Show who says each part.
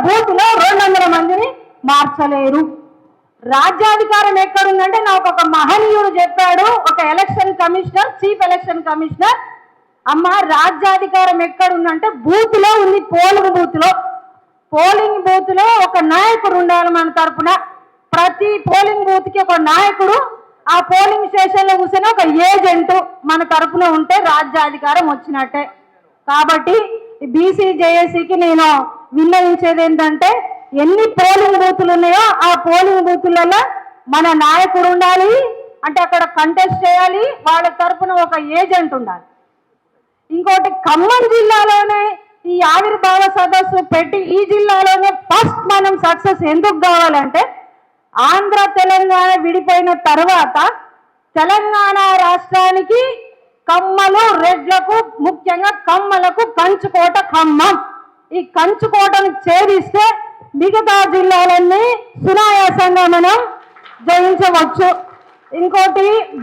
Speaker 1: Booth లో 200 మందిని మార్చలేరు. రాజ్యాధికారం ఎక్కడుందంటే నాకు ఒక మహనీయుడు చెప్పాడు, ఒక election commissioner, chief election commissioner, అమ్మ రాజ్యాధికారం ఎక్కడుందంటే బూత్ లో ఉంది. పోలింగ్ బూత్ లో ఒక నాయకుడు ఉండాలి మన తరపున. ప్రతి పోలింగ్ బూత్ కి ఒక నాయకుడు, ఆ పోలింగ్ స్టేషన్ లో కూర్చొని ఒక ఏజెంట్ మన తరపున ఉంటే రాజ్యాధికారం వచ్చినట్టే. కాబట్టి బీసీ జేఏసీకి నేను విన్నవించేది ఏంటంటే, ఎన్ని పోలింగ్ బూతులు ఉన్నాయో ఆ పోలింగ్ బూతులలో మన నాయకుడు ఉండాలి, అంటే అక్కడ కంటెస్ట్ చేయాలి, వాళ్ళ తరపున ఒక ఏజెంట్ ఉండాలి. ఇంకోటి, ఖమ్మం జిల్లాలోనే ఈ ఆవిర్భావ సదస్సు పెట్టి ఈ జిల్లాలోనే ఫస్ట్ మనం సక్సెస్ ఎందుకు కావాలంటే, ఆంధ్ర తెలంగాణ విడిపోయిన తర్వాత తెలంగాణ రాష్ట్రానికి కమ్మలు రెడ్లకు, ముఖ్యంగా కమ్మలకు కంచుకోట ఖమ్మం. ఈ కంచుకోటను ఛేదిస్తే మిగతా జిల్లాలన్నీ సునాయాసంగా మనం జయించవచ్చు. ఇంకోటి,